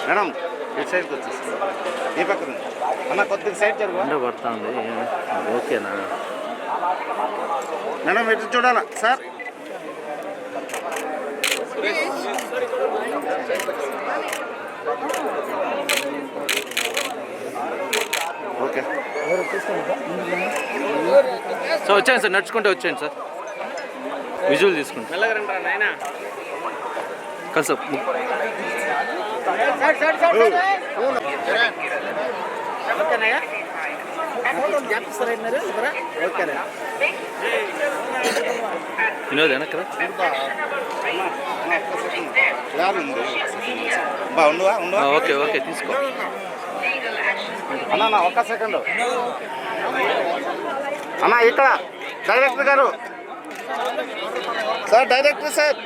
Madam ఇటు సైడ్కి వచ్చేసి ఈ పక్కన అన్న కొద్దిగా సైడ్ జరుగు పడుతుంది. ఓకేనా మేడం ఇటు చూడాలా సార్? ఓకే సార్ వచ్చాను సార్, నడుచుకుంటే వచ్చాను సార్, విజువల్ తీసుకుంటా కలిసి వినోద్ వెనక ఓకే ఓకే తీసుకో అన్నా ఒక్క సెకండ్ అన్నా ఇక్కడ డైరెక్టర్ గారు సార్, డైరెక్టర్ సార్.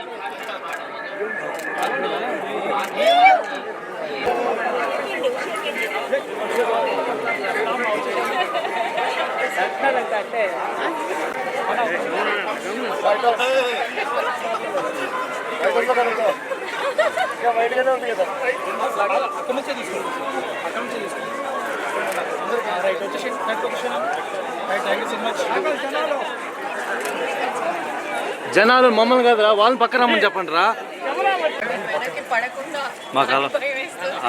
జనాలు మమ్మల్ని కదరా, వాళ్ళని పక్కన రమ్మని చెప్పండి రా. మాకు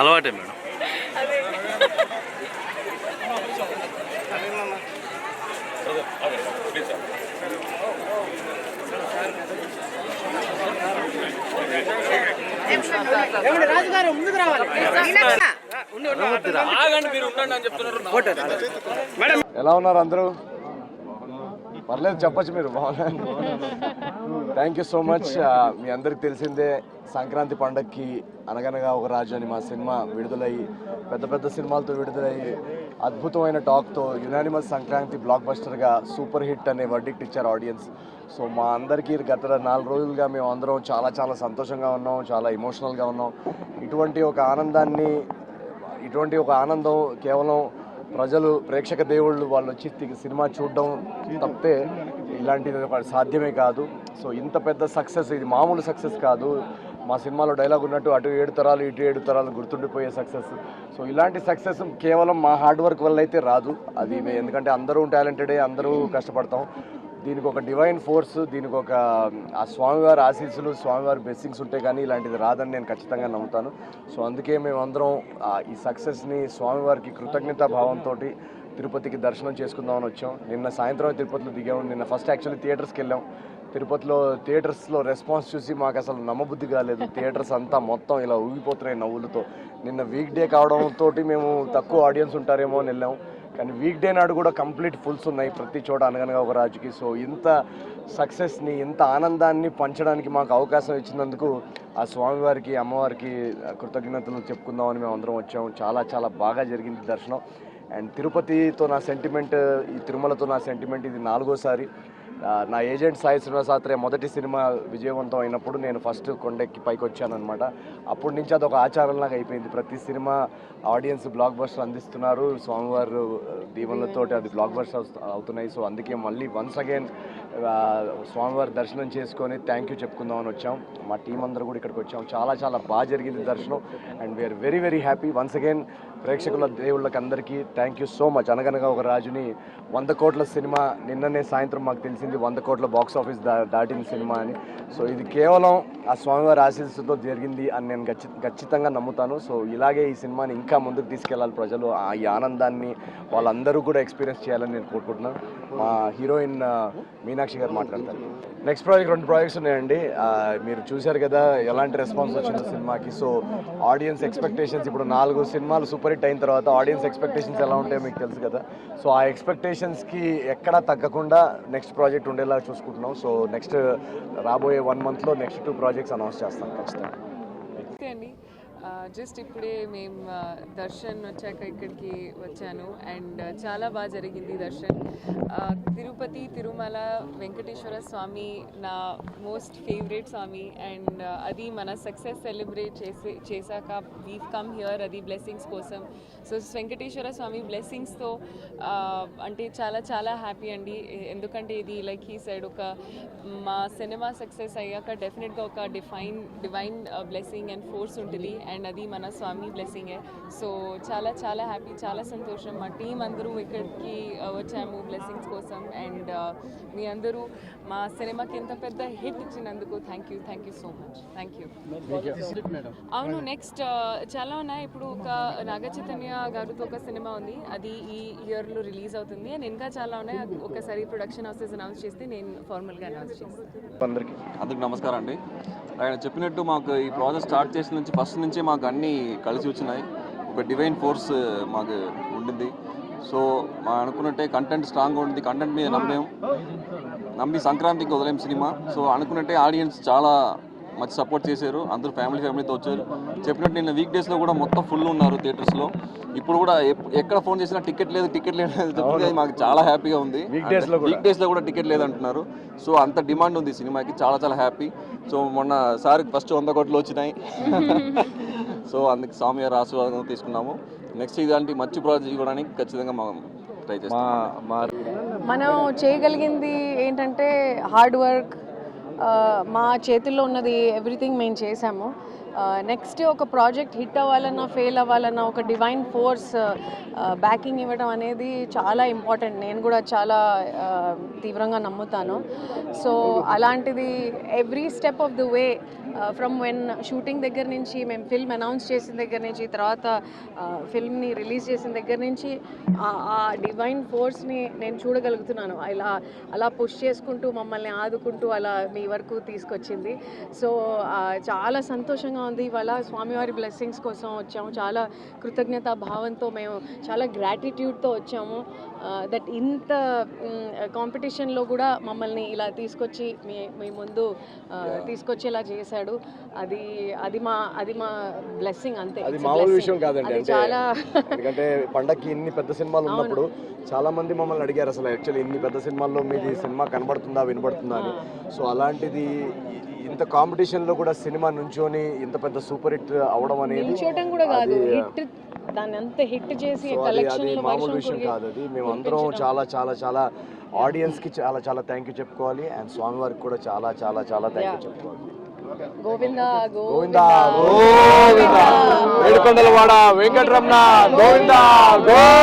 అలవాటే మేడం. ఎలా ఉన్నారు అందరూ? పర్లేదు చెప్పచ్చు మీరు. బాగున్నారు. Thank you so much. మీ అందరికి తెలిసిందే సంక్రాంతి పండగకి అనగనగా ఒక రాజు అని మా సినిమా విడుదలయ్యి పెద్ద పెద్ద సినిమాలతో విడుదలయ్యి అద్భుతమైన టాక్తో యునానిమస్ సంక్రాంతి బ్లాక్ బస్టర్గా సూపర్ హిట్ అనే వర్డిక్ట్ ఇచ్చారు ఆడియన్స్. సో మా అందరికీ గత 4 రోజులుగా మేము అందరం చాలా చాలా సంతోషంగా ఉన్నాం, చాలా ఎమోషనల్గా ఉన్నాం. ఇటువంటి ఒక ఆనందం కేవలం ప్రజలు, ప్రేక్షక దేవుళ్ళు వాళ్ళు వచ్చి సినిమా చూడడం తప్పితే ఇలాంటిది సాధ్యమే కాదు. సో ఇంత పెద్ద సక్సెస్, ఇది మామూలు సక్సెస్ కాదు. మా సినిమాలో డైలాగ్ ఉన్నట్టు అటు 7 తరాలు ఇటు 7 తరాలు గుర్తుండిపోయే సక్సెస్. సో ఇలాంటి సక్సెస్ కేవలం మా హార్డ్ వర్క్ వల్ల అయితే రాదు. అది ఎందుకంటే అందరూ టాలెంటెడే, అందరూ కష్టపడతాం. దీనికి ఒక డివైన్ ఫోర్స్, దీనికి ఒక ఆ స్వామివారి ఆశీస్సులు, స్వామివారి బ్లెస్సింగ్స్ ఉంటే కానీ ఇలాంటిది రాదని నేను ఖచ్చితంగా నమ్ముతాను. సో అందుకే మేమందరం ఈ సక్సెస్ని స్వామివారికి కృతజ్ఞతా భావంతో తిరుపతికి దర్శనం చేసుకుందామని వచ్చాం. నిన్న సాయంత్రం తిరుపతిలో దిగాము. నిన్న ఫస్ట్ యాక్చువల్లీ థియేటర్స్కి వెళ్ళాం. తిరుపతిలో థియేటర్స్లో రెస్పాన్స్ చూసి మాకు అసలు నమ్మబుద్ధి కాలేదు. థియేటర్స్ అంతా మొత్తం ఇలా ఊగిపోతున్నాయి నవ్వులతో. నిన్న వీక్ డే కావడంతో మేము తక్కువ ఆడియన్స్ ఉంటారేమో అని వెళ్ళాం. కానీ వీక్ డే నాడు కూడా కంప్లీట్ ఫుల్స్ ఉన్నాయి ప్రతి చోట అనగనగా ఒక రాజుకి. సో ఇంత సక్సెస్ని, ఇంత ఆనందాన్ని పంచడానికి మాకు అవకాశం ఇచ్చినందుకు ఆ స్వామివారికి, అమ్మవారికి కృతజ్ఞతలు చెప్పుకుందామని మేము అందరం వచ్చాము. చాలా చాలా బాగా జరిగింది దర్శనం. అండ్ తిరుపతితో నా సెంటిమెంట్, ఈ తిరుమలతో నా సెంటిమెంట్ ఇది 4వసారి. నా ఏజెంట్ సాయి శ్రీనివాసాత్రే మొదటి సినిమా విజయవంతం అయినప్పుడు నేను ఫస్ట్ కొండెక్కి పైకి వచ్చానమాట. అప్పటి నుంచి అదొక ఆచారంలాగా అయిపోయింది. ప్రతి సినిమా ఆడియన్స్ బ్లాక్ బస్టర్ అందిస్తున్నారు. స్వామివారు దీవెనలతో అది బ్లాక్ బస్టర్ అవుతున్నాయి. సో అందుకే మళ్ళీ వన్స్ అగైన్ స్వామివారి దర్శనం చేసుకొని థ్యాంక్ యూ చెప్పుకుందామని వచ్చాం. మా టీం అందరూ కూడా ఇక్కడికి వచ్చాం. చాలా చాలా బాగా జరిగింది దర్శనం. And we're very very happy. Once again ప్రేక్షకుల దేవుళ్ళకి అందరికీ థ్యాంక్ యూ సో మచ్. అనగనగా ఒక రాజుని 100 కోట్ల సినిమా, నిన్ననే సాయంత్రం మాకు తెలిసింది 100 కోట్ల బాక్స్ ఆఫీస్ దాటిన సినిమా అని. సో ఇది కేవలం ఆ స్వామివారి ఆశీస్సుతో జరిగింది అని నేను ఖచ్చితంగా నమ్ముతాను. సో ఇలాగే ఈ సినిమాని ఇంకా ముందుకు తీసుకెళ్ళాలి ప్రజలు. ఈ ఆనందాన్ని వాళ్ళందరూ కూడా ఎక్స్పీరియన్స్ చేయాలని నేను కోరుకుంటున్నాను. మా హీరోయిన్ మీనాక్షి గారు మాట్లాడతారు. నెక్స్ట్ ప్రాజెక్ట్ 2 ప్రాజెక్ట్స్ ఉన్నాయండి. మీరు చూశారు కదా ఎలాంటి రెస్పాన్స్ వచ్చింది సినిమాకి. సో ఆడియన్స్ ఎక్స్పెక్టేషన్స్, ఇప్పుడు 4 సినిమాలు సూపర్ హిట్ అయిన తర్వాత ఆడియన్స్ ఎక్స్పెక్టేషన్స్ ఎలా ఉంటాయో మీకు తెలుసు కదా. సో ఆ ఎక్స్పెక్టేషన్స్కి ఎక్కడా తగ్గకుండా నెక్స్ట్ ప్రాజెక్ట్ ఉండేలా చూసుకుంటున్నాం. సో నెక్స్ట్ రాబోయే 1 మంత్లో నెక్స్ట్ 2 ప్రాజెక్ట్స్ అనౌన్స్ చేస్తాం ఖచ్చితంగా. జస్ట్ ఇప్పుడే మేము దర్శన్ వచ్చాక ఇక్కడికి వచ్చాను. అండ్ చాలా బాగా జరిగింది దర్శన్. తిరుపతి, తిరుమల, వెంకటేశ్వర స్వామి నా మోస్ట్ ఫేవరెట్ స్వామి. అండ్ అది మన సక్సెస్ సెలబ్రేట్ చేశాక వీవ్ కమ్ హియర్, అది బ్లెస్సింగ్స్ కోసం. సో వెంకటేశ్వర స్వామి బ్లెస్సింగ్స్తో అంటే చాలా చాలా హ్యాపీ అండి. ఎందుకంటే ఇది లైక్ హీ సైడ్ ఒక మా సినిమా సక్సెస్ అయ్యాక డెఫినెట్గా ఒక డివైన్ బ్లెస్సింగ్ అండ్ ఫోర్స్ ఉంటుంది. అండ్ అది అది మన స్వామి బ్లెస్సింగే. సో చాలా చాలా హ్యాపీ, చాలా సంతోషం. మా టీం అందరూ ఇక్కడికి వచ్చాము బ్లెస్సింగ్స్ కోసం. అండ్ మీ అందరూ మా సినిమాకి ఎంత పెద్ద హిట్ ఇచ్చినందుకు thank you so much. Thank you. అవును, నెక్స్ట్ చాలా ఉన్నాయి. ఇప్పుడు ఒక నాగ చైతన్య గారితో ఒక సినిమా ఉంది, అది ఈ ఇయర్లో రిలీజ్ అవుతుంది. అండ్ ఇంకా చాలా ఉన్నాయి. ఒకసారి ప్రొడక్షన్ హౌసెస్ అనౌన్స్ చేస్తే నేను ఫార్మల్గా అనౌన్స్ చేస్తాను. అందరికి నమస్కారం అండి. ఆయన చెప్పినట్టు మాకు ఈ ప్రాజెక్ట్ స్టార్ట్ చేసిన నుంచి ఫస్ట్ నుంచే మాకు అన్నీ కలిసి వచ్చినాయి. ఒక డివైన్ ఫోర్స్ మాకు ఉండింది. సో మా అనుకున్నట్టే కంటెంట్ స్ట్రాంగ్గా ఉంది. కంటెంట్ మీద నమ్మి సంక్రాంతికి వదిలేం సినిమా. సో అనుకున్నట్టే ఆడియన్స్ చాలా మంచి సపోర్ట్ చేశారు. అందరూ ఫ్యామిలీతో వచ్చారు. చెప్పినట్టు నిన్న వీక్ డేస్లో కూడా మొత్తం ఫుల్ ఉన్నారు థియేటర్స్లో. ఇప్పుడు కూడా ఎక్కడ ఫోన్ చేసినా టికెట్ లేదు చెప్తే మాకు చాలా హ్యాపీగా ఉంది. వీక్ డేస్లో కూడా టికెట్ లేదు అంటున్నారు. సో అంత డిమాండ్ ఉంది సినిమాకి. చాలా చాలా హ్యాపీ. సో మొన్న సార్ ఫస్ట్ 100 కోట్లు వచ్చినాయి. సో అందుకు స్వామి గారి ఆశీర్వాదం తీసుకున్నాము. నెక్స్ట్ ఇలాంటి మంచి ప్రాజెక్ట్ ఇవ్వడానికి ఖచ్చితంగా మనం ట్రై చేస్తాం. మనం చేయగలిగింది ఏంటంటే హార్డ్ వర్క్. మా చేతుల్లో ఉన్నది ఎవ్రీథింగ్ మేము చేసాము. నెక్స్ట్ ఒక ప్రాజెక్ట్ హిట్ అవ్వాలన్నా ఫెయిల్ అవ్వాలన్నా ఒక డివైన్ ఫోర్స్ బ్యాకింగ్ ఇవ్వడం అనేది చాలా ఇంపార్టెంట్. నేను కూడా చాలా తీవ్రంగా నమ్ముతాను. సో అలాంటిది every step of the way from when shooting దగ్గర నుంచి, మేము ఫిల్మ్ అనౌన్స్ చేసిన దగ్గర నుంచి, తర్వాత ఫిల్మ్ని రిలీజ్ చేసిన దగ్గర నుంచి ఆ డివైన్ ఫోర్స్ని నేను చూడగలుగుతున్నాను. అలా పుష్ చేసుకుంటూ మమ్మల్ని ఆదుకుంటూ అలా మీ వరకు తీసుకొచ్చింది. సో చాలా సంతోషంగా ఉంది. ఇవాళ స్వామివారి బ్లెస్సింగ్స్ కోసం వచ్చాము. చాలా కృతజ్ఞతా భావంతో, మేము చాలా గ్రాటిట్యూడ్తో వచ్చాము. దట్ ఇంత కాంపిటీషన్లో కూడా మమ్మల్ని ఇలా తీసుకొచ్చి మీ ముందు తీసుకొచ్చేలా చేశాడు. అది మా బ్లెస్సింగ్ అంతే. అది మామూలు విషయం కాదండి. అది చాలా ఎందుకంటే పండక్కి ఇన్ని పెద్ద సినిమాలు ఉన్నప్పుడు చాలా మంది మమ్మల్ని అడిగారు అసలు యాక్చువల్లీ ఇన్ని పెద్ద సినిమాల్లో మీది సినిమా కనబడుతుందా వినబడుతుందా అని. సో అలాంటిది ఇంత కాంపిటీషన్లో కూడా సినిమా నుంచొని ఇంత పెద్ద సూపర్ హిట్ అవడం అనేది నిల్చోటం కూడా కాదు, హిట్. దాన్ని అంత హిట్ చేసి అది మామూలు విషయం కాదు. అది మేము అందరం చాలా చాలా చాలా ఆడియన్స్కి చాలా చాలా థ్యాంక్ యూ చెప్పుకోవాలి. అండ్ స్వామివారికి కూడా చాలా చాలా చాలా థ్యాంక్ యూ చెప్పుకోవాలి. గోవిందా గోవిందా గోవిందా ఏడుకొండలవాడ వెంకటరమణ గోవిందా గోవిందా.